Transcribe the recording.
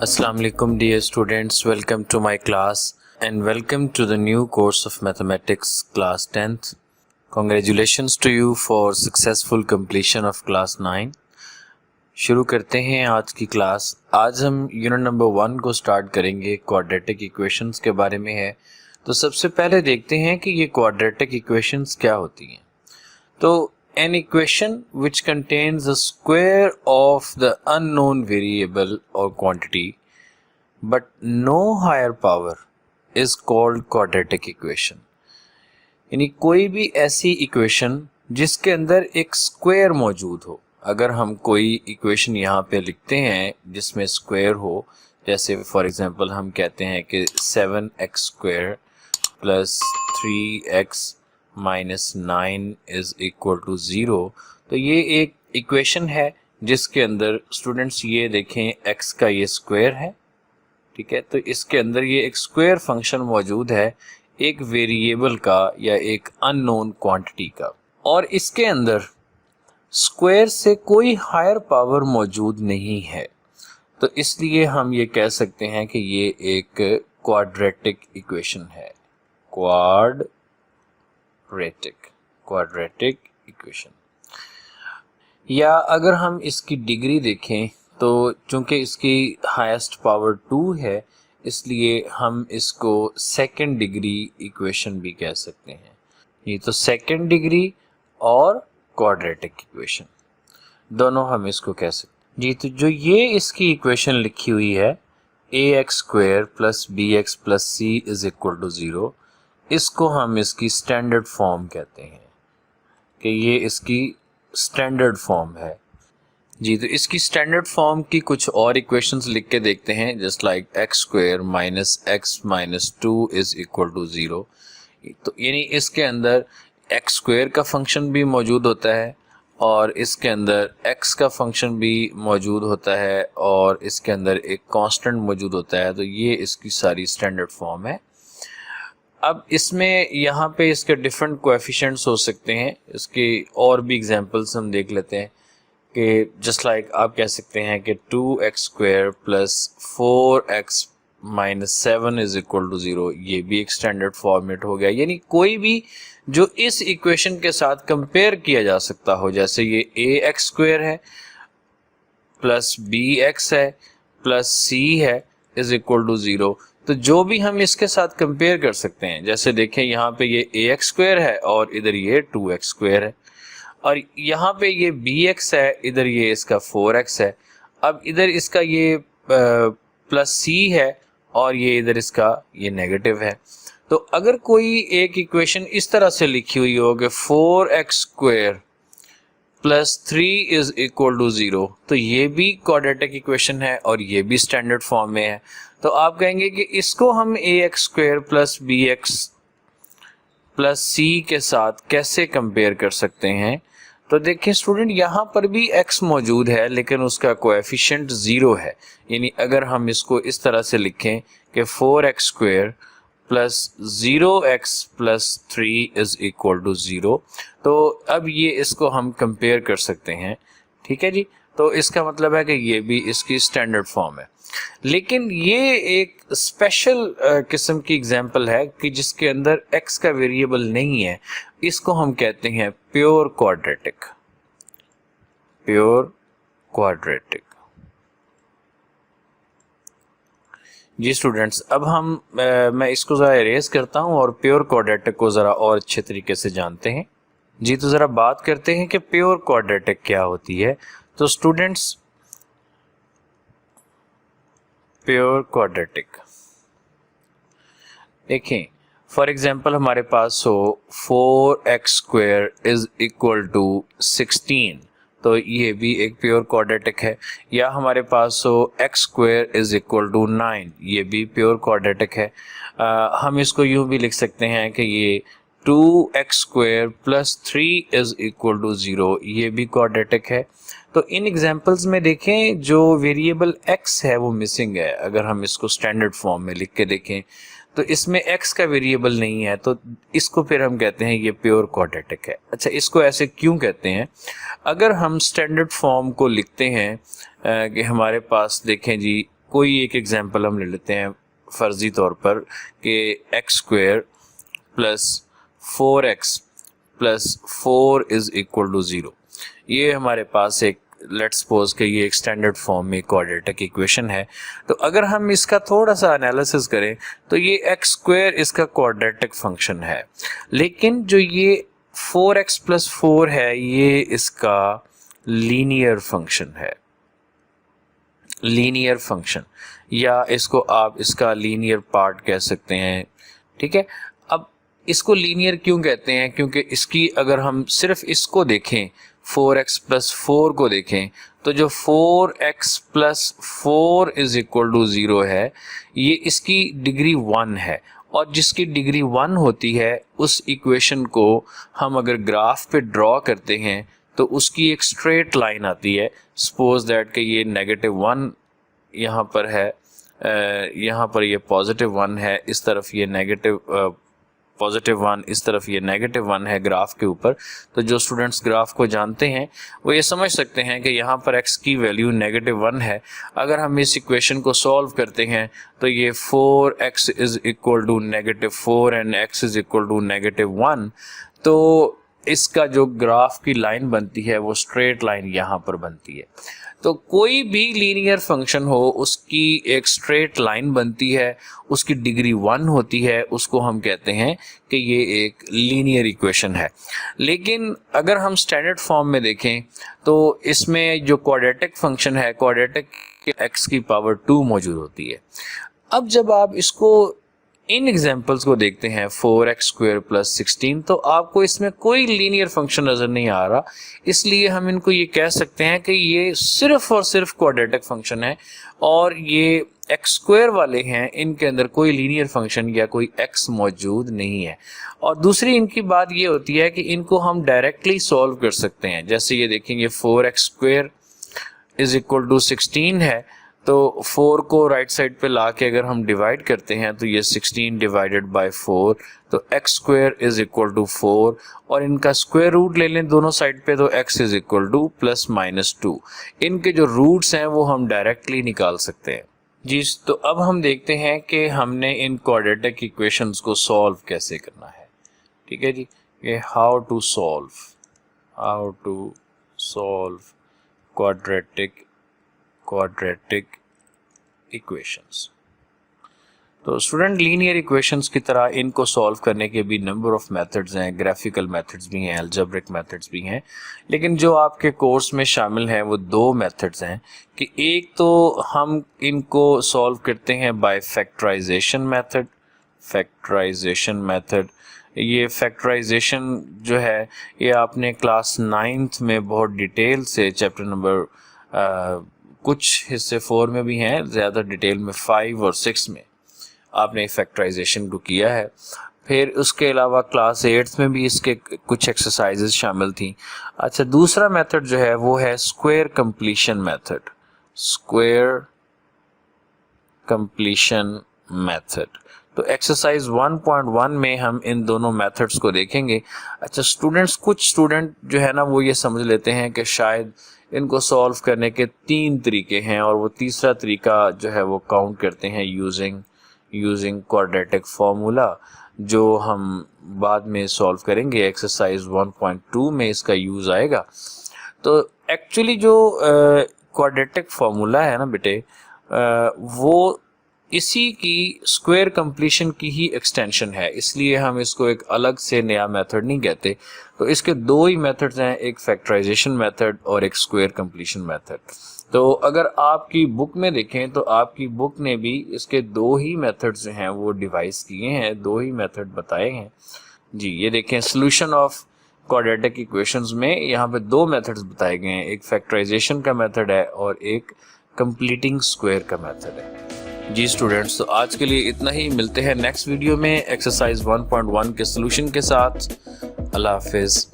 Assalamu alaikum dear students, welcome to my class and welcome to the new course of mathematics class 10th. Congratulations to you for successful completion of class 9. शुरू करते हैं आज की class. आज हम unit number 1 को start करेंगे, quadratic equations के बारे में है। तो सबसे पहले देखते हैं कि ये क्वाड्रेटिक इक्वेशंस क्या होती हैं। तो an equation which contains the square of the unknown variable or quantity but no higher power is called quadratic equation। यानी कोई भी ऐसी इक्वेशन जिसके अंदर एक स्क्वायर मौजूद हो। अगर हम कोई इक्वेशन यहाँ पे लिखते हैं जिसमें स्क्वायर हो, जैसे फॉर एग्जांपल हम कहते हैं कि 7x square plus 3x minus 9 is equal to 0, तो ये एक इक्वेशन है जिसके अंदर स्टूडेंट्स ये देखें x का ये स्क्वायर है, ठीक है। तो इसके अंदर ये एक स्क्वायर फंक्शन मौजूद है एक वेरिएबल का या एक अननोन क्वांटिटी का, और इसके अंदर स्क्वायर से कोई हायर पावर मौजूद नहीं है। तो इसलिए हम ये कह सकते हैं कि ये एक क्वाड्रेटिक इक्वेशन है। Quadratic equation. या अगर हम इसकी डिग्री देखें तो चूंकि इसकी हाईएस्ट पावर 2 है, इसलिए हम इसको सेकंड डिग्री इक्वेशन भी कह सकते हैं। ये तो सेकंड डिग्री और क्वाड्रेटिक इक्वेशन दोनों हम इसको कह सकते हैं। जी, तो जो ये इसकी इक्वेशन लिखी हुई है ax square plus bx plus c is equal to 0, इसको हम इसकी स्टैंडर्ड फॉर्म कहते हैं कि ये इसकी स्टैंडर्ड फॉर्म है। जी, तो इसकी स्टैंडर्ड फॉर्म की कुछ और इक्वेशंस लिख के देखते हैं, just like x square minus x minus 2 is equal to 0। तो यानी इसके अंदर एक्स स्क्वायर का फंक्शन भी मौजूद होता है और इसके अंदर एक्स का फंक्शन भी मौजूद होता है और इसके अंदर एक कांस्टेंट मौजूद होता है। तो ये इसकी सारी स्टैंडर्ड फॉर्म है। अब इसमें यहाँ पे इसके डिफरेंट कोएफिशिएंट्स हो सकते हैं, इसके और भी एग्जांपल्स हम देख लेते हैं कि जस्ट लाइक आप कह सकते हैं कि 2x square plus 4x minus 7 is equal to 0, ये भी एक स्टैंडर्ड फॉर्मेट हो गया। यानी कोई भी जो इस इक्वेशन के साथ कंपेयर किया जा सकता हो, जैसे ये ax स्क्वायर है प्लस bx है प्लस c है इज इक्वल टू 0, तो जो भी हम इसके साथ कंपेयर कर सकते हैं, जैसे देखें यहाँ पे ये ax स्क्वायर है और इधर ये 2x स्क्वायर है, और यहाँ पे ये bx है, इधर ये इसका 4x है। अब इधर इसका ये प्लस c है और ये इधर इसका ये नेगेटिव है। तो अगर कोई एक इक्वेशन इस तरह से लिखी हुई हो कि 4x square plus 3 is equal to 0, तो ये भी क्वाड्रेटिक इक्वेशन है और ये भी स्टैंडर्ड फॉर्म में है। तो आप कहेंगे कि इसको हम ax square plus bx plus c के साथ कैसे कंपेयर कर सकते हैं। तो देखिए स्टूडेंट, यहाँ पर भी x मौजूद है लेकिन उसका कोएफिशिएंट 0 है। यानी अगर हम इसको इस तरह से लिखें कि 4x square plus 0x plus 3 is equal to 0, तो अब ये इसको हम कंपेयर कर सकते हैं, ठीक है जी। तो इसका मतलब है कि ये भी इसकी स्टैंडर्ड फॉर्म है। लेकिन ये एक स्पेशल किस्म की एग्जांपल है कि जिसके अंदर x का वेरिएबल नहीं है, इसको हम कहते हैं प्योर क्वाड्रेटिक। जी स्टूडेंट्स, अब मैं इसको ज़रा इरेज करता हूँ और प्योर क्वाड्रेटिक को ज़रा और अच्छे तरीके से जानते हैं। जी, तो ज़रा बात करते हैं कि प्योर क्वाड्रेटिक क्या होती है। तो स्टूडेंट्स, प्योर क्वाड्रेटिक देखें, फॉर एग्जांपल हमारे पास हो 4x square is equal to 16, तो ये भी एक प्योर क्वाड्रेटिक है। या हमारे पास हो x square is equal to 9, ये भी प्योर क्वाड्रेटिक है। हम इसको यूं भी लिख सकते हैं कि ये 2x square plus 3 is equal to 0, ये भी क्वाड्रेटिक है। तो इन एग्जांपल्स में देखें जो वेरिएबल x है वो मिसिंग है। अगर हम इसको स्टैंडर्ड फॉर्म में लिख के देखें तो इसमें x का वेरिएबल नहीं है, तो इसको फिर हम कहते हैं ये प्योर क्वाड्रेटिक है। अच्छा, इसको ऐसे क्यों कहते हैं? अगर हम स्टैंडर्ड फॉर्म को लिखते हैं कि हमारे पास देखें जी कोई एक एग्जांपल हम ले लेते हैं फर्जी तौर पर कि x square plus 4x plus 4 is equal to 0। ये हमारे पास एक लेट्स सपोज कि ये एक स्टैंडर्ड फॉर्म में क्वाड्रेटिक इक्वेशन है। तो अगर हम इसका थोड़ा सा एनालिसिस करें तो ये एक्स स्क्वायर इसका क्वाड्रेटिक फंक्शन है, लेकिन जो ये 4x प्लस 4 है ये इसका लीनियर फंक्शन है, लीनियर फंक्शन, या इसको आप इसका लीनियर पार्ट कह सकते हैं। ठीक है, अब इसको लीनियर क्यों कहते हैं? क्योंकि इसकी अगर हम सिर्फ इसको देखें 4x प्लस 4 को देखें तो जो 4x plus 4 is equal to 0 है ये इसकी डिग्री 1 है, और जिसकी डिग्री 1 होती है उस इक्वेशन को हम अगर ग्राफ पे ड्रॉ करते हैं तो उसकी एक स्ट्रेट लाइन आती है। सपोज दैट कि ये -1 यहाँ पर है, यहाँ पर ये +1 है, इस तरफ ये +1, इस तरफ ये -1 है ग्राफ के ऊपर। तो जो स्टूडेंट्स ग्राफ को जानते हैं वो ये समझ सकते हैं कि यहाँ पर x की वैल्यू -1 है। अगर हम इस इक्वेशन को सॉल्व करते हैं तो ये 4x is equal to -4 and x is equal to -1, तो इसका जो ग्राफ की लाइन बनती है वो स्ट्रेट लाइन यहाँ पर बनती है। तो कोई भी लीनियर फंक्शन हो उसकी एक स्ट्रेट लाइन बनती है, उसकी डिग्री 1 होती है, उसको हम कहते हैं कि ये एक लीनियर इक्वेशन है। लेकिन अगर हम स्टैंडर्ड फॉर्म में देखें तो इसमें जो क्वाड्रेटिक फंक्शन है, क्वाड्रेटिक x की पावर 2 मौजूद होती है। अब जब आप इसको इन एग्जांपल्स को देखते हैं 4x स्क्वायर प्लस 16, तो आपको इसमें कोई लीनियर फंक्शन नज़र नहीं आ रहा, इसलिए हम इनको ये कह सकते हैं कि ये सिर्फ और सिर्फ क्वाड्रेटिक फंक्शन है, और ये x स्क्वायर वाले हैं इनके अंदर कोई लीनियर फंक्शन या कोई x मौजूद नहीं है। और दूसरी इनकी बात ये होती है कि इनको हम डायरेक्टली सॉल्व कर सकते हैं। जैसे ये देखेंगे 4x square is equal to 16 है, तो 4 को राइट साइड पे ला के अगर हम डिवाइड करते हैं तो ये 16 डिवाइडेड बाय 4, तो x square is equal to 4, और इनका स्क्वायर रूट ले लें दोनों साइड पे तो x इज इक्वल टू +-2। इनके जो रूट्स हैं वो हम डायरेक्टली निकाल सकते हैं जी। तो अब हम देखते हैं कि हमने इन क्वाड्रेटिक इक्वेशंस को सॉल्व कैसे करना है। ठीक है जी, ये how to solve quadratic equations. तो स्टूडेंट लीनियर इक्वेशंस की तरह इनको सॉल्व करने के भी नंबर ऑफ मेथड्स हैं, ग्राफिकल मेथड्स भी हैं, अलजेब्रिक मेथड्स भी हैं, लेकिन जो आपके कोर्स में शामिल हैं वो 2 मेथड्स हैं कि एक तो हम इनको सॉल्व करते हैं बाय फैक्टराइजेशन मेथड। ये फैक्टराइजेशन जो है ये आपने क्लास 9th में बहुत डिटेल से चैप्टर नंबर कुछ हिस्से 4 में भी हैं, ज़्यादा डिटेल में 5 और 6 में आपने फैक्टराइजेशन को किया है। फिर उसके अलावा क्लास 8th में भी इसके कुछ एक्सरसाइजेज शामिल थी। अच्छा, दूसरा मेथड जो है वो है स्क्वायर कंप्लीशन मेथड। तो एक्सरसाइज 1.1 में हम इन दोनों मेथड्स को देखेंगे। अच्छा स्टूडेंट्स, कुछ स्टूडेंट जो है ना वो ये समझ लेते हैं कि शायद इनको सॉल्व करने के 3 तरीके हैं, और वो तीसरा तरीका जो है वो काउंट करते हैं यूजिंग क्वाड्रेटिक फार्मूला, जो हम बाद में सॉल्व करेंगे। एक्सरसाइज 1.2 में इसका यूज़ आएगा। तो एक्चुअली जो क्वाड्रेटिक फार्मूला है ना बेटे, वो इसी की स्क्वायर कंप्लीशन की ही एक्सटेंशन है, इसलिए हम इसको एक अलग से नया मेथड नहीं कहते। तो इसके 2 ही मेथड्स हैं, एक फैक्टराइजेशन मेथड और एक स्क्वायर कंप्लीशन मेथड। तो अगर आपकी बुक में देखें तो आपकी बुक ने भी इसके 2 ही मेथड्स जो हैं वो डिवाइस किए हैं, 2 ही मेथड बताए हैं जी। ये देखें, सोल्यूशन ऑफ क्वाड्रेटिक इक्वेशंस में यहाँ पे 2 मेथड्स बताए गए हैं, एक फैक्टराइजेशन का मेथड है और एक कंप्लीटिंग स्क्वायर का मेथड है जी। स्टूडेंट्स, तो आज के लिए इतना ही, मिलते हैं नेक्स्ट वीडियो में एक्सरसाइज 1.1 के सोल्यूशन के साथ। अल्लाह हाफिज़।